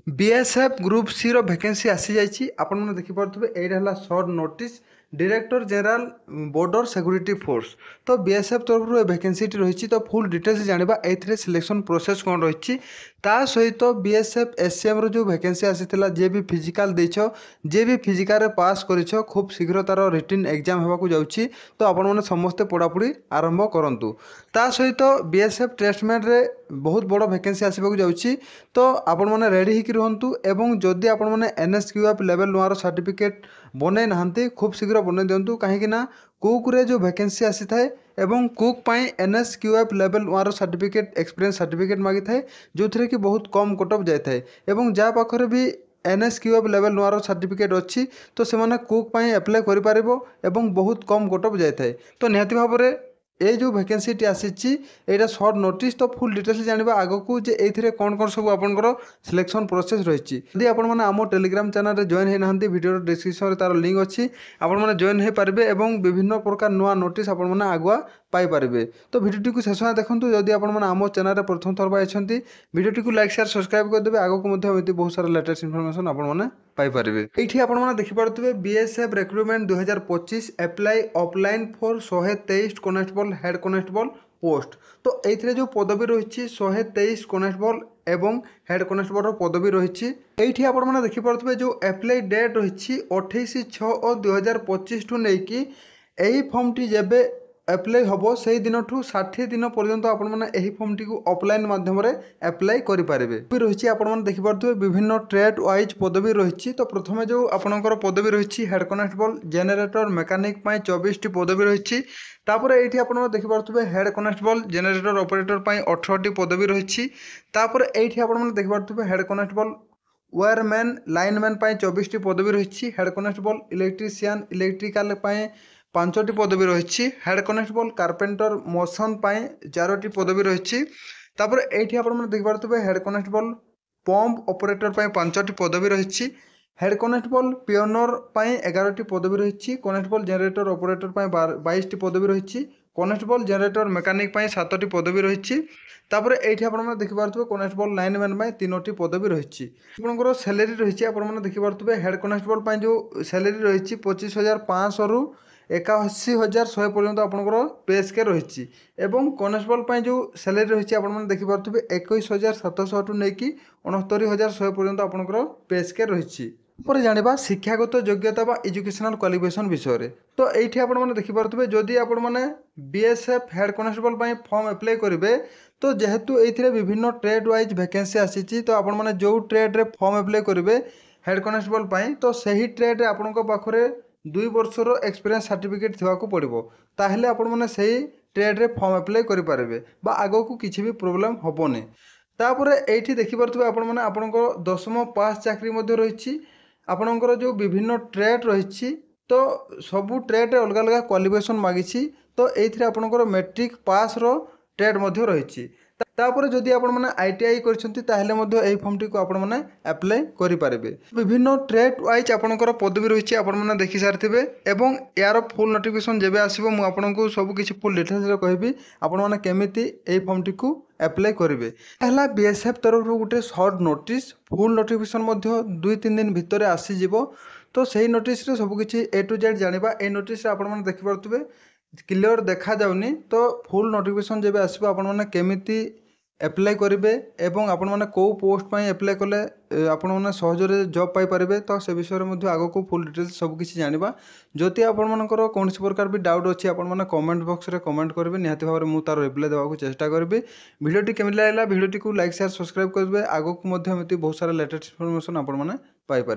BSF group C रो vacancy आसी जाइए आपने देखिपे यहाँ short notice director general border security force. तो बीएसएफ तरफ वैकेंसी रही तो फुल डिटेल्स जाना ए सिलेक्शन प्रोसेस कौन रही सहित बीएसएफ एससीएम रो जो वैकेंसी आसीला जे भी फिजिकाल देछ जे भी फिजिकाल पास कर खूब शीघ्र तार रिटन एग्जाम होगा जाऊँगी। तो आपण मैंने समस्ते पढ़ापढ़ी आरंभ करूँ। ता सहित बीएसएफ टेस्टमेंट रे बहुत बड़ वैकेंसी आसवाक जाऊँगी। तो आपण मैंने रेडी होकर रुहतु एवं जदि आपण मैंने एनएसक्यूएफ लेवल 1 सर्टिफिकेट बनै ना खूब शीघ्र बनै दिंतु कहीं कुक रे जो वैकेंसी आसी थाए एवं कुक पाई NSQF level 1 certificate experience certificate मागी थाए जो थी कि बहुत कम कटअफ जाए एवं जहाँ पाखरे भी एनएसक्यूएफ लेवल 1 सर्टिफिकेट अच्छी तो से कुक पाई एप्लाय कर बहुत कम कटअफ जाए। तो निहाती भाव में ये जो वैकेंसी आसी यहाँ सर्ट नोटिस। तो फुल डिटेल्स जाना आग को ये कौन कौन सब आपंकर सिलेक्शन प्रोसेस रही। यदि आपने आम टेलीग्राम चैनल रे जॉइन होना वीडियो डिस्क्रिप्शन तार लिंक अच्छी आपने जॉइन हो पारे और विभिन्न प्रकार नुआ नोटिस आपने आगुआ पाइपर। तो वीडियो को शेष देखूँ जदि आपने आम चैनल प्रथम थर पाई वीडियो को लाइक शेयर सब्सक्राइब करदे आगक बहुत सारा लेटेस्ट इनफॉरमेशन आपने पाइपर। ये आपने देखिपे BSF recruitment 2025 apply offline for 123 constable head constable post. तो ये जो पदवी रही 123 कनेस्टेबल एवं हेड कनेस्टेबल पदवी रही ये आपने देखिपे जो एप्लाई डेट रही 28/6/2025 ठू नहीं यही फॉर्म टी जेबे एप्लाई हम से दिन ठू 60 दिन पर्यंत आपने फॉर्म टी ऑफलाइन माध्यम एप्लाई करेंगे। रही आपने देखिपे विभिन्न ट्रेड वाइज पदवी रही। तो प्रथम जो आपंकर पदवी रही हेड कनेस्टेबल जेनेरेटर मेकानिक 24 टी पदवी रही। तापर ये आपने देखिपे हेड कनेस्टेबल जेनेरेटर ऑपरेटर 18 टी पदवी रही। तापर ये आपने देखिपे हेड कनेस्टेबल वायरमैन लाइनमैन 24 टी पदवी रही। हेड कनेस्टेबल इलेक्ट्रीशियन इलेक्ट्रिकल 5 टी पदवी रही। हेड कनेस्टेबल कारपेंटर मोशन 4 टी पदवी रही। तापर ये आपने देखिपे हेड कनेस्टेबल पंप ऑपरेटर 5 टी पदवी रही। हेड कनेस्टेबल पियोनर 11 टी पदवी रही। कनेस्टेबल जेनेरेटर ऑपरेटर 22 टी पदवी रही। कनेस्टेबल जेनेरेटर मेकानिक 7 टी पदवी रही। तापर ये आपने देखिपे कनेस्टेबल लाइनमैन 3 टी पदवी रही। आपंकर सैलरी रही आपने देखिपे हेड कनेस्टेबल जो सैलरी रही 25,500 रु 81,100 पर्यंत आपंकर पे स्केल रही। कनेस्टेबल जो सैलरी रही आपने देखिपे 21,700 टू नहीं 69,100 पर्यंत आपंकर पे स्केल रही। पर जाना शिक्षागत योग्यता बा एजुकेशनल क्वालिफिकेशन विषय। तो ये आपने देखिपे जदि आपने BSF head constable form apply करेंगे तो जेहेतु ये विभिन्न ट्रेड वाइज वैकेंसी आसी तो आपने जो ट्रेड्रे फॉर्म एप्लाई करेंगे हेड कनेस्टेबल तो सही ट्रेड्रे आपण पाखे 2 वर्षर एक्सपीरियंस सर्टिफिकेट थी पड़ो ताहले आपने से ट्रेड्रे फॉर्म एप्लाई करेंगे आग को किसी भी प्रोब्लेम हेनी। तापर ये देखिपे आपंकर 10th पास चाकरी रही। आपणकर जो विभिन्न ट्रेड रही तो सबू ट्रेड अलग अलग क्वालिफिकेशन मागी। तो ये आपंकर मैट्रिक पास रो ट्रेड रही। तापर जदि आपने आईटीआई कर फॉर्म टी आपने एप्लाई करेंगे। विभिन्न ट्रेड वाइज आपंकर पदवी रही आपने देखी सारी एवं यार फुल नोटिफिकेशन जब आसो मुझे सबकि फुल डिटेल्स कहि आपने केमी फॉर्म टी एप्लाई करेंगे। बीएसएफ तरफ गोटे सर्ट नोटिस फुल नोटिफिकेशन 2-3 दिन भितर आसीज। तो सही नोटिस सबकि ए टू जेड जाना ये नोटिस आपने देखिपे क्लियर देखा जाऊनी। तो फुल नोटिफिकेशन जब आसो आपने केमी एप्लाई करेंगे एवं आपण मैंने कौ पोस्ट एप्लाई कले आपण मैंने सहजरे जॉब पाइपर। तो से विषय में आग को फुल डिटेल्स सबकि जाना। जदि आपंकर कौन प्रकार भी डाउट अच्छी आपने कमेंट बॉक्स में कमेंट करेंगे निहाती भाव में मुझे तार रिप्लाई देवाक चेष्टा करी। वीडियो केमी लगा वीडियो को लाइक शेयर सब्सक्राइब करेंगे आग को बहुत सारा लेटेस्ट इनफॉरमेशन आपने पाइपर।